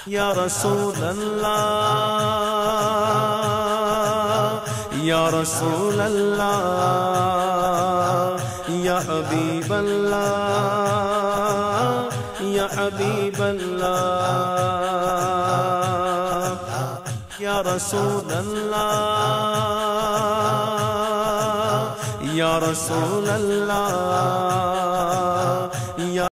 या रसूल अल्लाह या रसूल अल्लाह या हबीब अल्लाह या हबीब अल्लाह या रसूल अल्लाह या रसूल अल्लाह या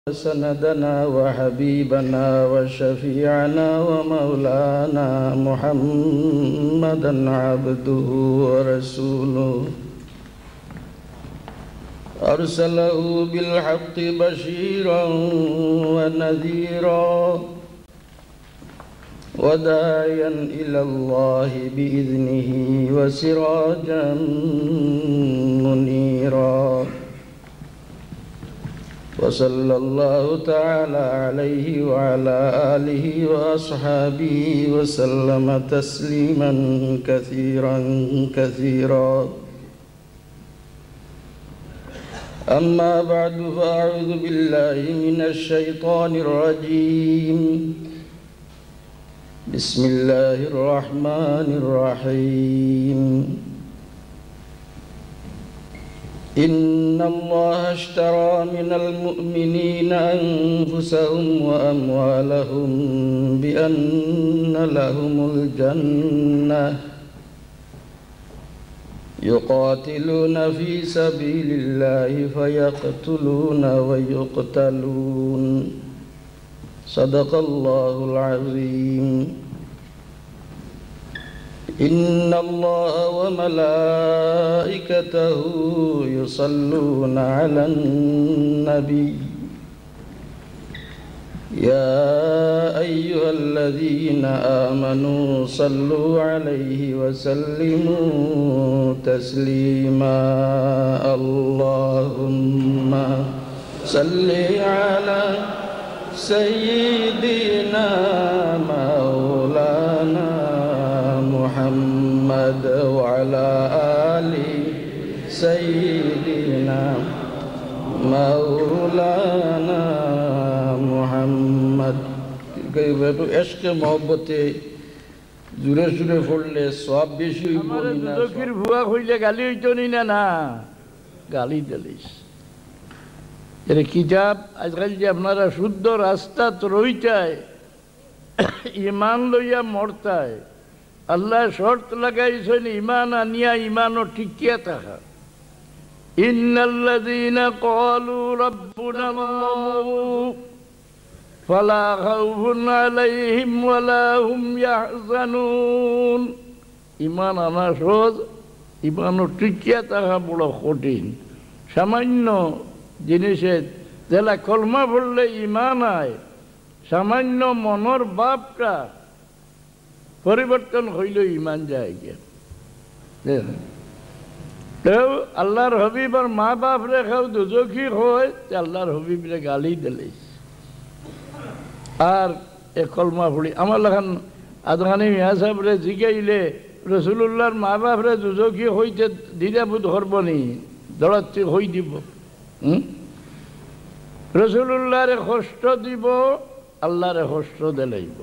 سندنا وحبيبنا وشفيعنا ومولانا محمدا عبده ورسوله أرسله بالحق بشيرا ونذيرا وداعيا إلى الله بإذنه وسراجا منيرا وصلى الله تعالى عليه وعلى آله وأصحابه وسلم تسليما كثيرا كثيرا أما بعد فأعوذ بالله من الشيطان الرجيم بسم الله الرحمن الرحيم إن الله اشترى من المؤمنين أنفسهم وأموالهم بأن لهم الجنة يقاتلون في سبيل الله فيقتلون ويقتلون صدق الله العظيم إن الله وملائكته يصلون على النبي يا أيها الذين آمنوا صلوا عليه وسلموا تسليما اللهم صل على سيدنا مولانا محمد وعلى آل سيدنا مولانا محمد عشق محبت জুড়ে জুড়ে পড়লে সব বেশি দুদকের ভুয়া হইলে গালি হইতো না না গালি দিলিস এর কিতাব আজকাল যে আপনারা শুদ্ধ রাস্তা তো রইটায় ইমান লইয়া মরতায় আল্লাহ শর্ত লাগাইছেন ইমান আনিয়া ইমানও টিকিয়া থাকা ইন্নাল্লাযীনা ক্বালু রাব্বুনাল্লাহু ফালা খাউফুন আলাইহিম ওয়ালা হুম ইয়াহজানুন ইমান আনা সহজ ইমানও টিকিয়া থাকা বড় কঠিন সামান্য জিনিসে যেলা কলমা পড়লে ইমান আয় সামান্য মনের ভাবটা পরিবর্তন হইল ইমান যায় গিয়া তেও আল্লাহর হবিবর মা বাপ রেখাও দুজখী হয় আল্লাহর হবিবরে গালি দিলে আর এ কলমা পড়ি আমার লাগান আদখানি মিয়া সাহেবরে জিগাইলে রসুল্লাহর মা বাপরে দুজখী হইতে দ্বিধাবোধ করবনি দড়াচ্ছি হই দিব রসুল্লাহরে কষ্ট দিব আল্লাহরে কষ্ট দিলাইব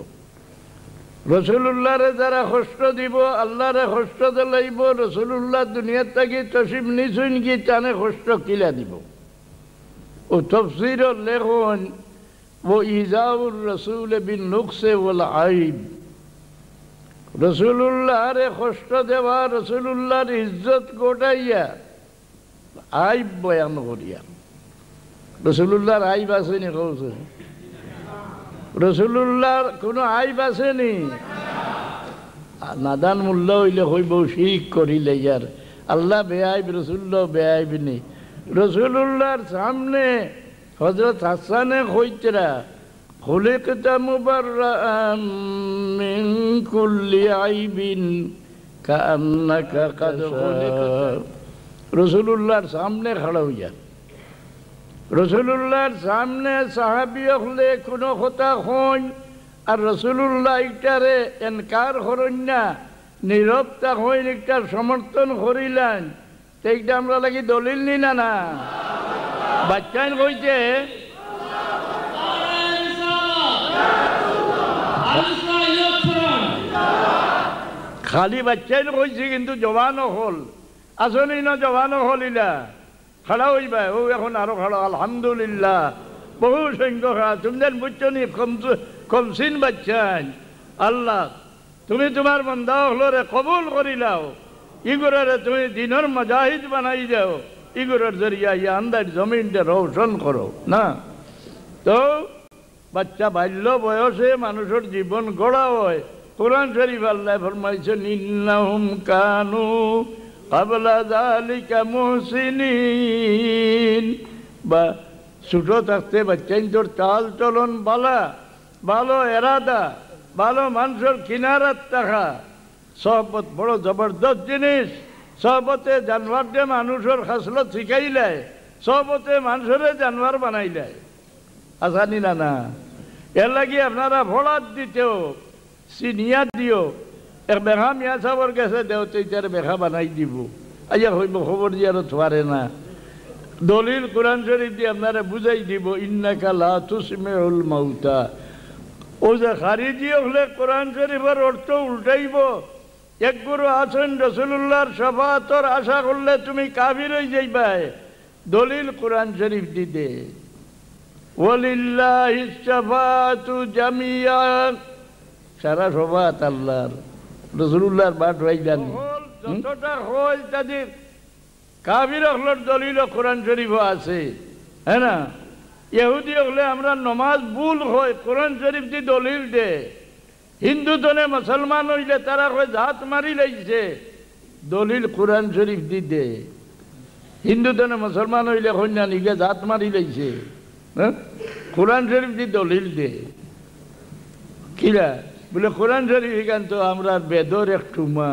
রসুল্লাহরে যারা কষ্ট দিব আল্লাহরে কষ্ট দিলাইব রসুল্লাহ দুনিয়ার থাকি তসিম নিছুন কি টানে কষ্ট কিলা দিব ও তফসির লেখন ও ইজাউর রসুল বিন নুকসে ওয়াল আইব রসুল্লাহরে কষ্ট দেওয়া রসুল্লাহর ইজ্জত গোটাইয়া আইব বয়ান করিয়া রসুল্লাহর আইব আসেনি কৌছে রসুল্লাহর কোনো আইব আসেনি নাদান মূল্য হইলে হইব শিখ করিলে ইয়ার আল্লাহ বেআইব রসুল্লাহ বেআইব নি রসুল্লাহর সামনে হযরত হাসানে কইতরা খুলিকতা মুবাররাআম মিন কুল্লি আইবিন কাআন্নাকা কাদ খুলিকতা রসুল্লাহর সামনে খাড়া হইয়া রসুল্লাহর সামনে সাহাবী হলে কোনো কথা হন আর রসুল্লাহ ইটারে এনকার করেন না নীরবতা হইন একটা সমর্থন করিলেন সেইটা আমরা লাগি দলিল নি না না বাচ্চান কইছে খালি বাচ্চাই কইছি কিন্তু জবানও হল আসনি না জবানও হল ইলা খাড়া হইবা ও এখন আরো খাড়া আলহামদুলিল্লাহ বহু সংখ্যক তুমি বুঝছো নি কমসিন বাচ্চান আল্লাহ তুমি তোমার বন্ধা হলরে কবুল করিলাও ইগুরারে তুমি দিনের মুজাহিদ বানাই দাও ইগুরার জরিয়া ইয়া আন্দার জমিনটা রোশন করো না তো বাচ্চা বাল্য বয়সে মানুষের জীবন গড়া হয় কোরআন শরীফ আল্লাহ ফরমাইছেন ইন্নাহুম কানু ক্বাবলা যালিকা মুহসিনিন বা ছোট থাকতে বাচ্চাইন তোর চাল চলন বালা ভালো এরাদা ভালো মানুষের কিনারাত থাকা সহবত বড় জবরদস্ত জিনিস সহবতে জানোয়ারকে মানুষের খাসলত শিখাইলে সহবতে মানুষের জানোয়ার বানাইলে আসানি না না এর লাগি আপনারা ভোলাত দিতেও সিনিয়া দিও এক বেঘা মিয়া সাবর গেছে দেওতে তার বেঘা বানাই দিব আইয়া হইব খবর দিয়ে আর থারে না দলিল কোরআন শরীফ দিয়ে আপনারা বুঝাই দিব ইন্নাকা লা তুসমিউল মাউতা ও যে খারিজি হলে কোরআন শরীফের অর্থ উল্টাইব এক গুরু আছেন রাসূলুল্লাহর শাফাআতর আশা করলে তুমি কাফির হয়ে যাইবাই দলিল কোরআন শরীফ দিতে ওয়ালিল্লাহিস শাফাআতু জামিআন সারা শাফাআত আল্লাহর রাসূলুল্লাহর বাট হইলেন যতটা হয় তাদের কাফির হলর দলিল কোরআন শরীফ আছে হ্যাঁ না ইহুদি হলে আমরা নমাজ ভুল হয় কোরআন শরীফ দি দলিল দে হিন্দু জনে মুসলমান হইলে তারা কয় জাত মারি লাইছে দলিল কোরআন শরীফ দি দে হিন্দু জনে মুসলমান হইলে কন্যা নিগে জাত মারি লাইছে হ্যাঁ কোরআন শরীফ দি দলিল দে কিরা বলে কোরআন শরীফ এখান তো আমরা বেদর একটু মা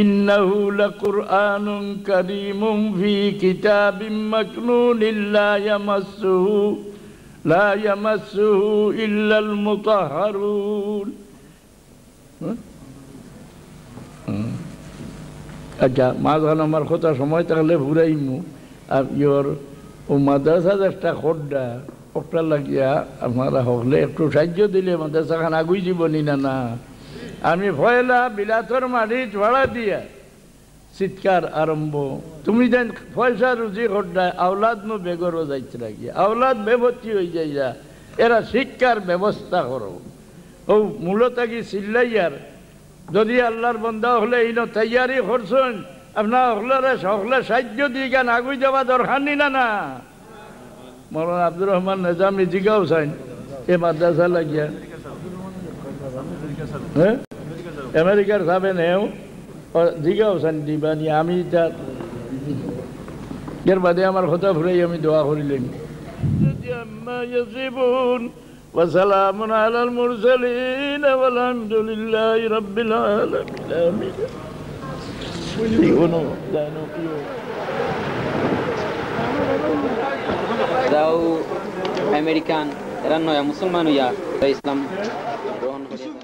ইন্নাহু লাকুরআনুন কারীমুন ফি কিতাবিম মাকনুনিন লা ইয়ামাসসুহু ইল্লাল মুতাহহারুন আচ্ছা মাঝখানে আমার কথা সময় থাকলে ঘুরাইমু আর ইয়োর ও মাদ্রাসা একটা খোড্ডা ওটা লাগিয়া আপনারা হলে একটু সাহায্য দিলে মাদ্রাসাখান আগুই জীবনী না না আমি ভয়লা বিলাতর মারি ঝড়া দিয়া চিৎকার আরম্ভ তুমি যেন পয়সা রুজি খোড্ডায় আওলাদ মো বেগরও যাইতে লাগিয়া আওলাদ বেভর্তি হয়ে যাইয়া এরা শিক্ষার ব্যবস্থা করো ও মূলত কি চিল্লাইয়ার যদি আল্লাহর বন্ধা হলে ইনো তৈয়ারি করছেন আপনার হলে সকলে সাহায্য দিয়ে গান আগুই যাওয়া দরকার নি না না মৌলানা আব্দুর রহমান নিজামী জিগাও চাইন এ মাদ্রাসা লাগিয়া হ্যাঁ আমেরিকার যাবেন এও জিগাও চাইন দিবানি আমি এর বাদে আমার কথা ঘুরাই আমি দোয়া করিলেন وسلام على المرسلين والحمد لله رب العالمين দাও আমেরিকান এরা নয়া মুসলমান হইয়া ইসলাম গ্রহণ করে